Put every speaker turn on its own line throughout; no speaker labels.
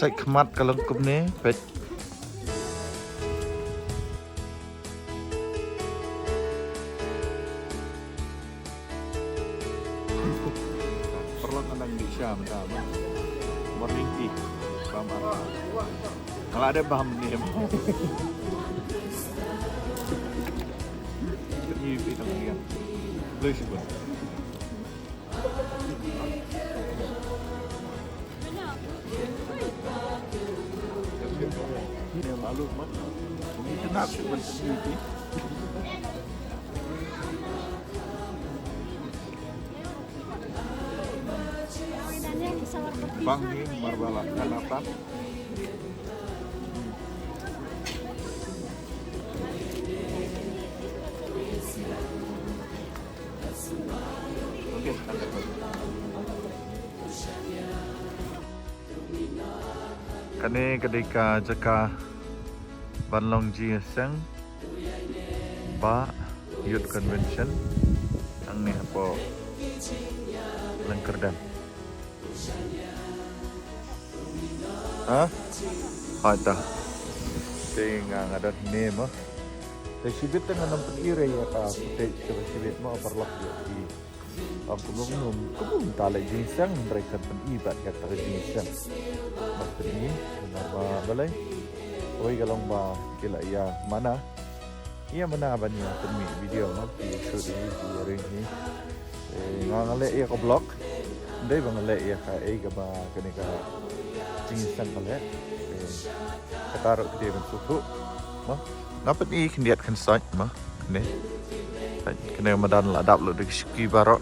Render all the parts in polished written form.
Cek kemat kalau kum ni, pet. Perlu nandang di Syam, sama. Morning tea, kamar. Kalau ada bahan ni, ini kita lihat. Boleh sih buat. Ini yang lalu, mak. Ini kenapa sih bersih? Bang ni marbalak kenapa? Okey, kani ketika jaka Banlong GSM ba Youth Convention ang ni po Langkerdan. Ha? Ada. Tinggal ada name. Sibit dengan nampak ire ya ka footage ke sibit mo perlok ya di ang kumum talay ginseng mereka penibat kata ginseng. Maksud ini kenapa balai? Oi galong ba kila ya mana? Iya mana banyak temi video no di shoot di ring ni. Ngale ya ko blog. Ndai bang ngale ya ka ga ba kani ka ginseng kale. Kataruh dia bensuku. Mah dapat ni kendiat kan site mah ni kena madan ladap lu di ski barok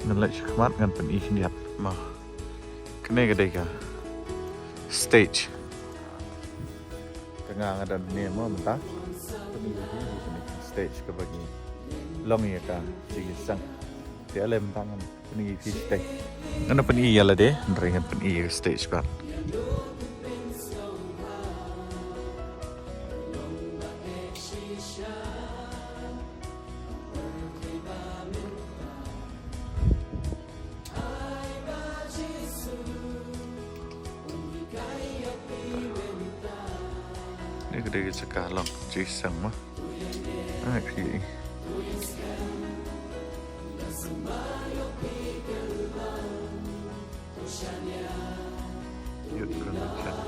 ngelak sekemat ngan pen kendiat mah kena gede ka stage tengah ada ni mah mentah stage ke bagi long ya ka jigisang dia lem tangan ini stage. Ano paniya la de? Ringan paniya stage ba? Ini gede sekalong jisang mah. Actually. Youth Convention.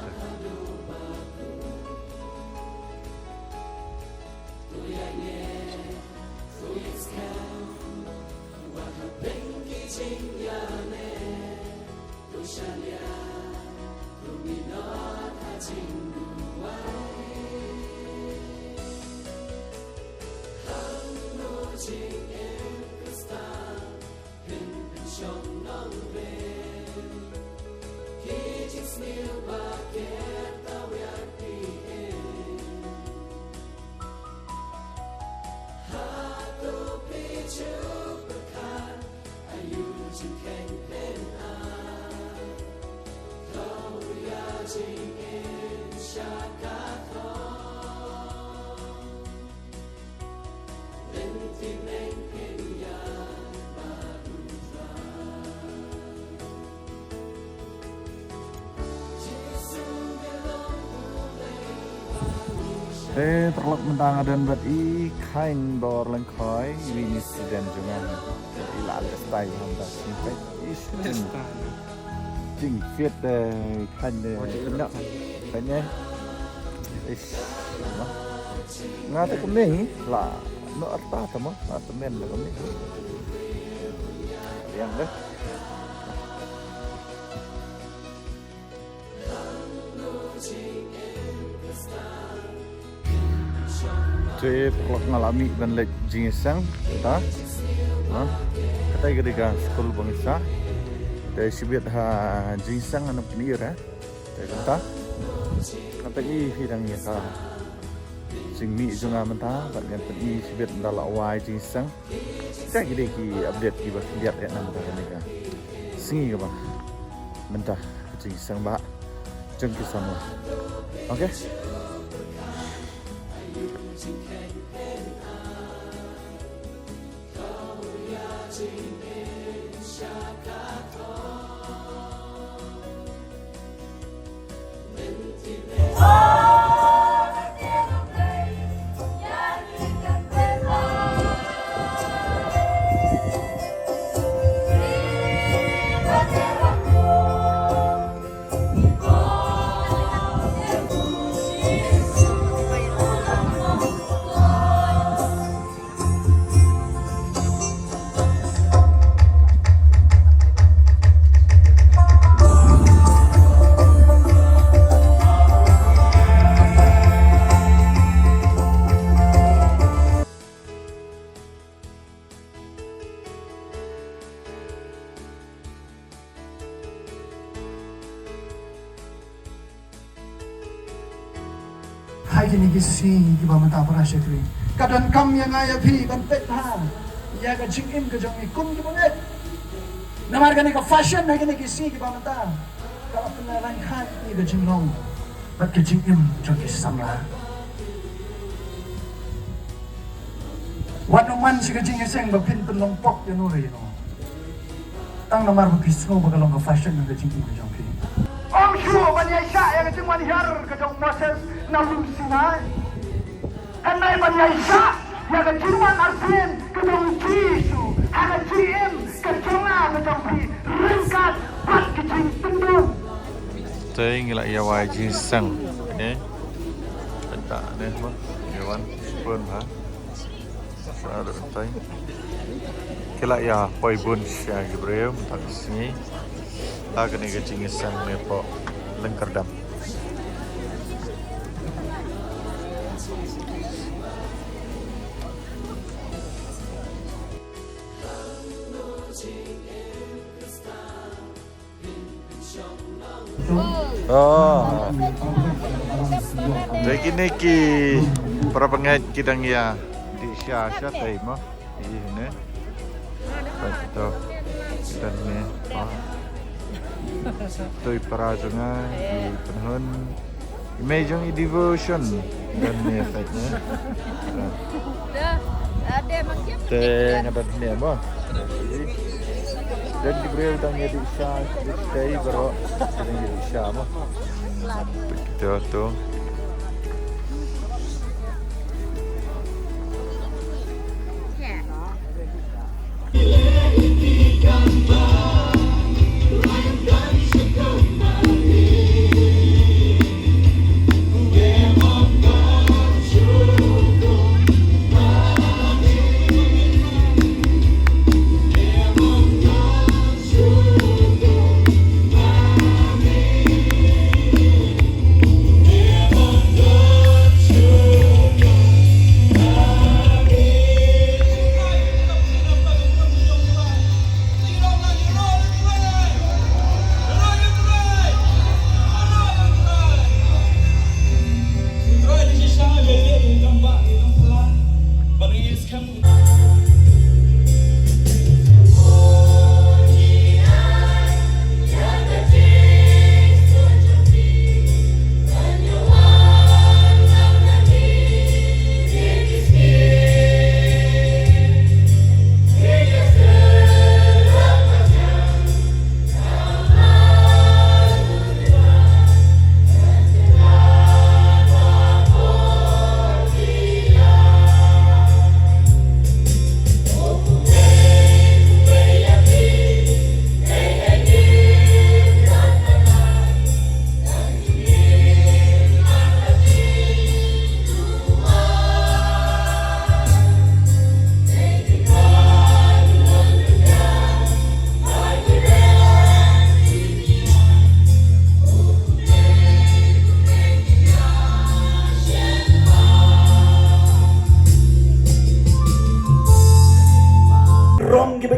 Terlak mentang dan buat kain bor lengkoi ini student juga ila ada style hamba simpai jing fit kain nak kainnya ngata kami lah no arta tama atau men kami yang deh saya perlu ngalami dan lek jingsang kita kata ketika sekolah bangsa dari sibit ha jingsang anak penir kata ini hidangnya ka jingmi juga mentah bagian peni sibit dalam awal jingsang kita gede ki update ki lihat ya nama ini ka singi ka mentah jingsang ba jengki sama oke
hai kini kisi ki ba mata para syakri kadan kam yang aya phi ban pet ha ya ga jing im ga jong ikum ki bonet namar gani ka fashion na gani kisi ki ba mata kalau kena ran khan ni ga jing long bat ka jing im jong ki samla wat no man si ga jing seng ba pin pen long pok ya no re no tang namar ba kisno ba long ka fashion na ga jing im ga jong ki Om Shua banyai sya yang cuma dihar ke jong Moses nalum Sinai. Henai banyai sya yang cuma arsin ke jong Jisu. Hana jim ke jonga ke jong pi ringkat bat ke jing tendu.
Tôi nghĩ là yêu ai chỉ sang đấy tất cả đấy mà yêu anh buồn hả sao được tay cái lại ya poi buồn saya Gabriel tak sini tak ni kecing sang ni po lengkerdam oh jadi ni ki para pengat kidang ya di Syasha taimo ini betul dan ni tôi para sungai di penhun imagine devotion dan ni efeknya teh ngadat ni apa dan diberi utangnya di Isya di baru di Isya mah begitu tu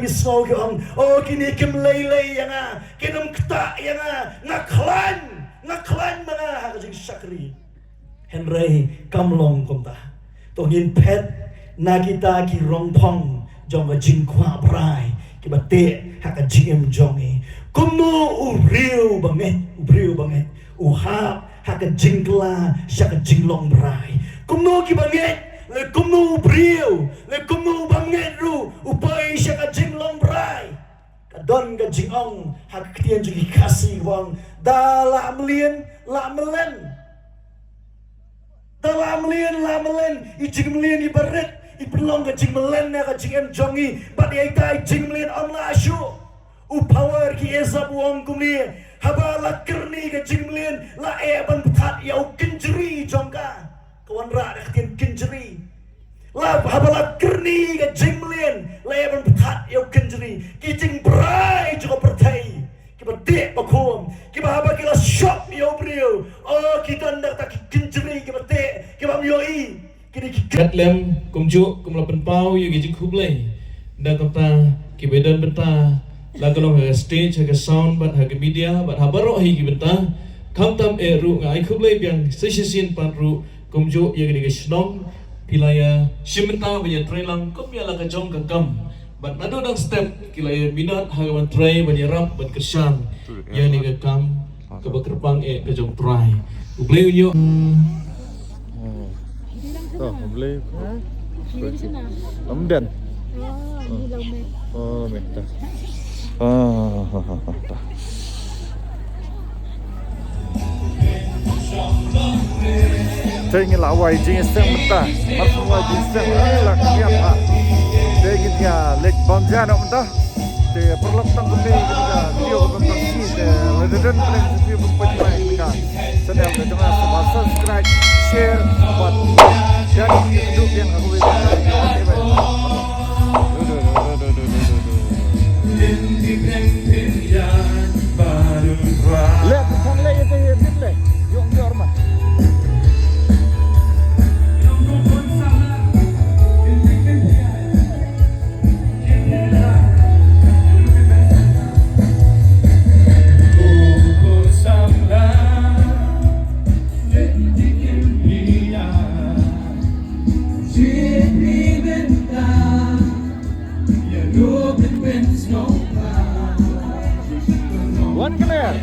Snow kong oh kini kim lay yang kinum kta yang ngaklan mga hakajing sakri Henry kamlong komta tongin pet nagita ki rongpong jong jing kwa brai ki bate hakajing jongi kumu ubriu banget uhap hakajing kla sakajing long brai kumu ki banget le kumu brio le kumu banget ru upai siya ka jinglong
don ga jingong hak ketian juga kasih wong dalam lien lamelen ijing melian ibarat ipelong ga jing melen ga jing em jongi but ai kai jing melian on la shu power ki ezab wong kumni habala kerni ga jing melian la e ban phat yau kinjri jongka kawan ra da ketian kinjri la habala kerni ga jing melian la e ban phat yau kinjri ki jing brai juga pertai kiba dek bakum kiba haba kila shop yo brio oh kita ndak tak kinjri kiba dek kiba myoi kini
Kat lem kumju kumlapan pau yu gijik kublai da kata kibedan beta la kalong ha stage ha sound bat ha media bat ha baro hi gibenta kam tam e ru ngai kublai biang sesisin pan ru kumju yu gidi snong pilaya shimenta banya trailang kum ya la ka jong ka kam bat nado dang step kilaya minat ha wan tray banya rap bat kersan ya ni ka kam ka bakrpang e ka jong try kublai yu
Oh, boleh.
Hindi siya na.
Amdan.
Hilaw me.
Oh, meta. Saya ingin lawai jenis yang mentah. Maksudnya jenis yang lah siapa? Saya ingin dia lek bangsa nak mentah. Saya perlu tentang kami kita video tentang sini. Ledakan paling video berpajak kita. Saya nak jangan lupa subscribe, share, buat dan hidup yang aku berikan. Lihat bukan lagi itu hidup leh, yang hormat. One clear.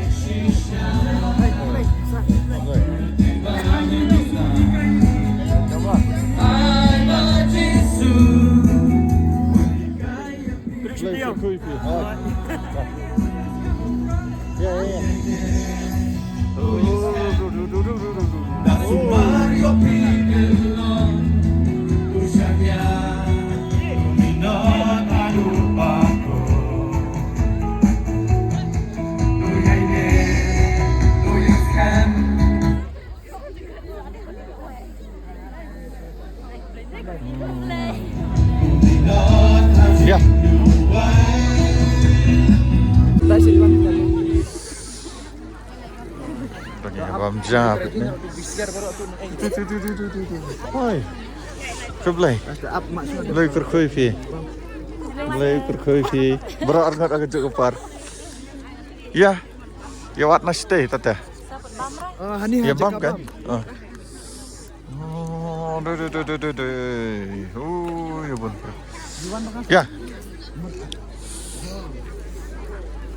Ya. Banyak bamja ni. Oi. Keblai. Lei kerkoi fi. Lei kerkoi fi. Berat sangat agak cukup par. Ya. Ya wat na stay tata.
Hani
Ya bam kan? Oh, oh, ya bun. Ya.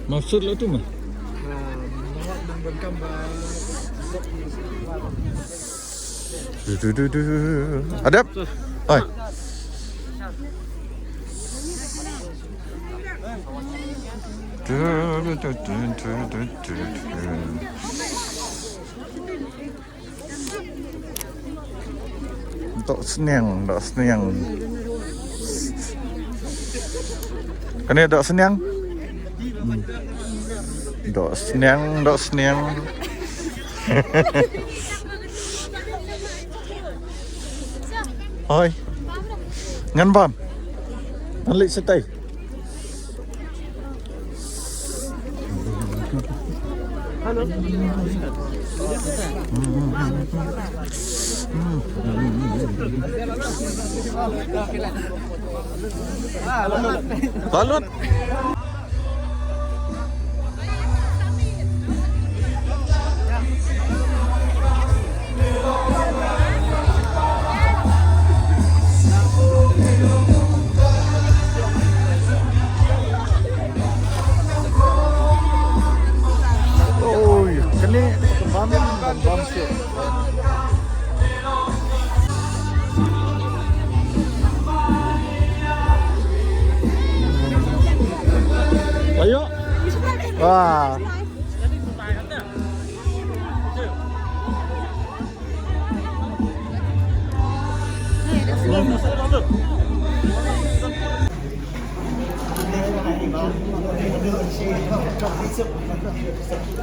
Maksud lo tu mah? Adap. Oi. Dok senang. Kan ni dok senang. Dok senang. Oi. Ngan bam. Balik setai. Balut. Oh, kene kembamin bam sih. Ayo. Wah.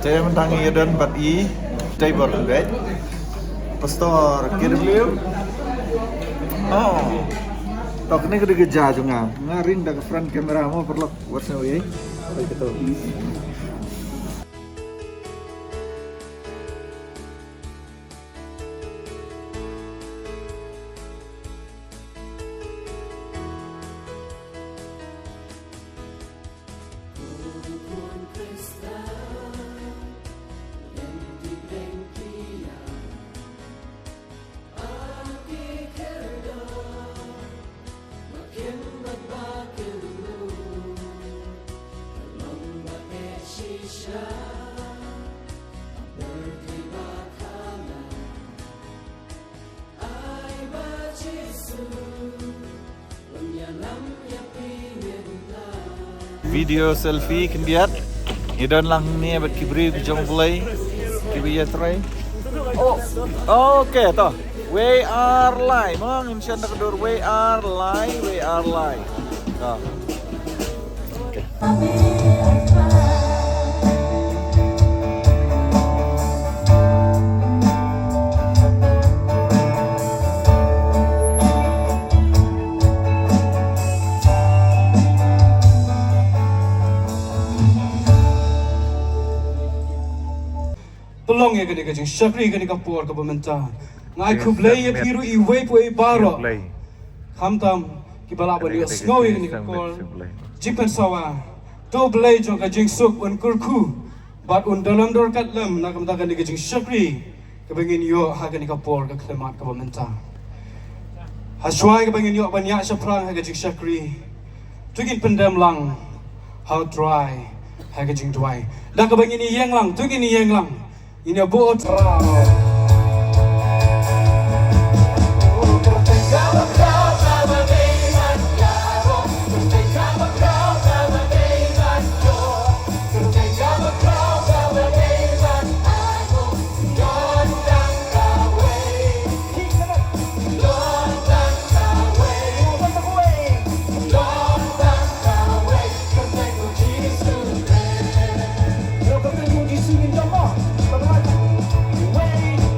Saya mentangi dan 4i driver guys. Pastor kirim. Oh. Tok ni gede geja juga. Ngaring dak front kamera mo perlu warna we. Baik itu. Video selfie kendiat idan lang ni abad kibri jong play kibiya try oh okay to we are live mang insya Allah kedur we are live to okay.
Pelong ya kini kajing syakri kini kapur ke pemerintah. Ngai kublai ya piru I wei pu baro. Hamtam kibala bani snowy kini kapur. Jipen sawa. To blai jong kajing suk un kurku. Bat un dalam dor katlam nak kamta kini kajing syakri. Kebengin yo ha kini kapur ke klemat ke pemerintah. Haswai kebengin yo banyak syafrang ha kajing syakri. Tugin pendam lang. How dry ha kajing dry. Dak kebengin yang lang. Tugin yang lang. Ini buat Wait.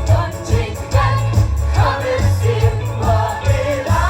Don't drink again, come and see what we like.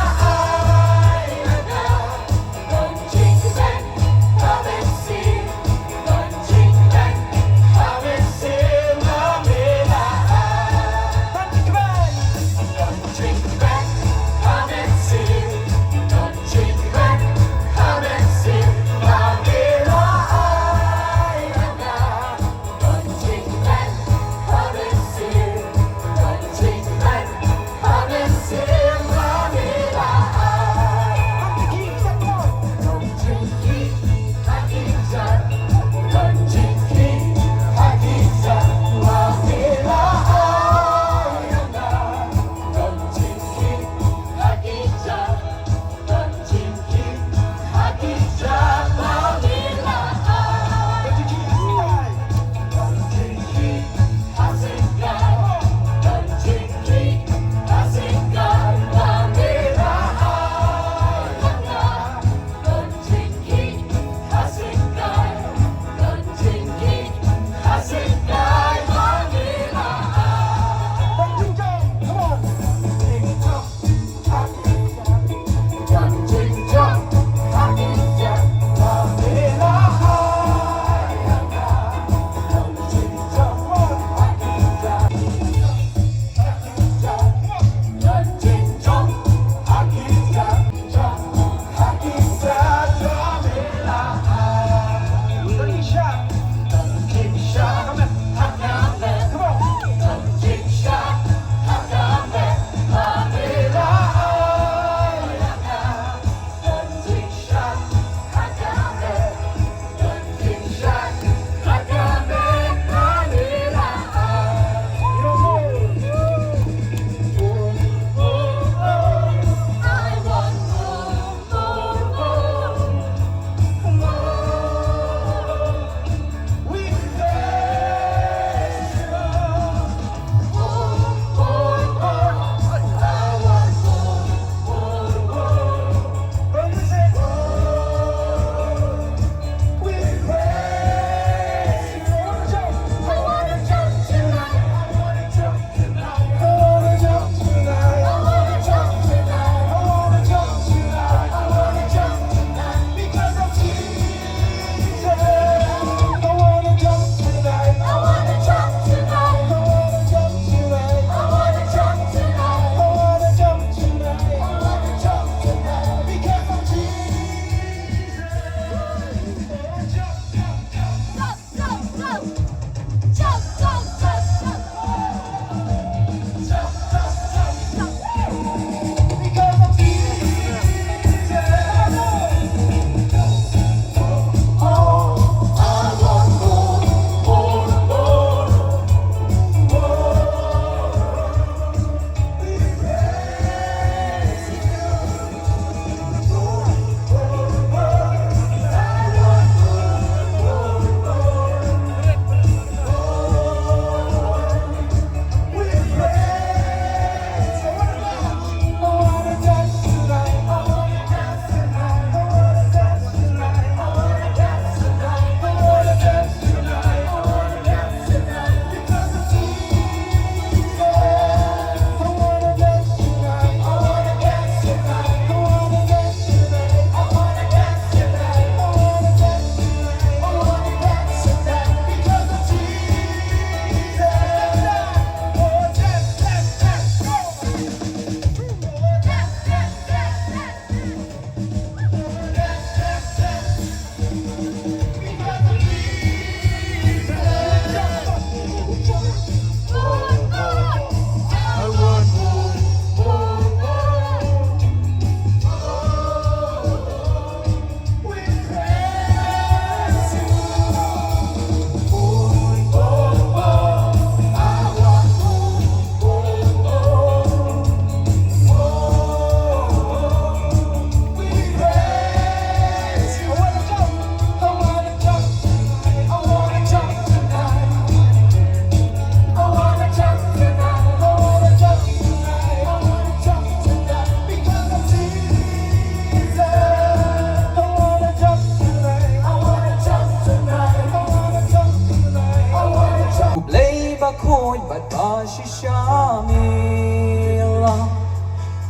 Shamila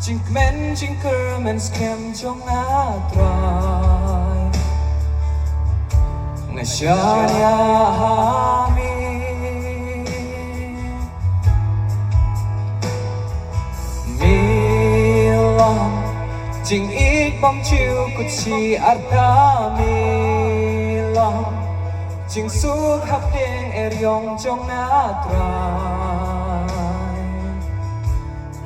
Jink men jinker men skem jong atrai Nashanya hami Mila Jing ik bom chiu kuchi arta Mila Jing su hap ding eryong jong atrai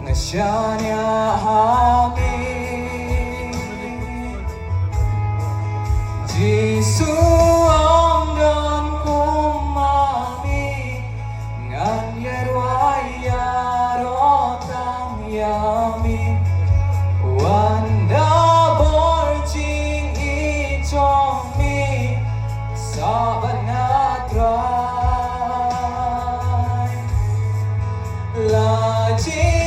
Nashanya hami Jisu ang dan kumami Ngan yerwaya rotang yami Wanda borjing ijomi Sabanatrai Lajing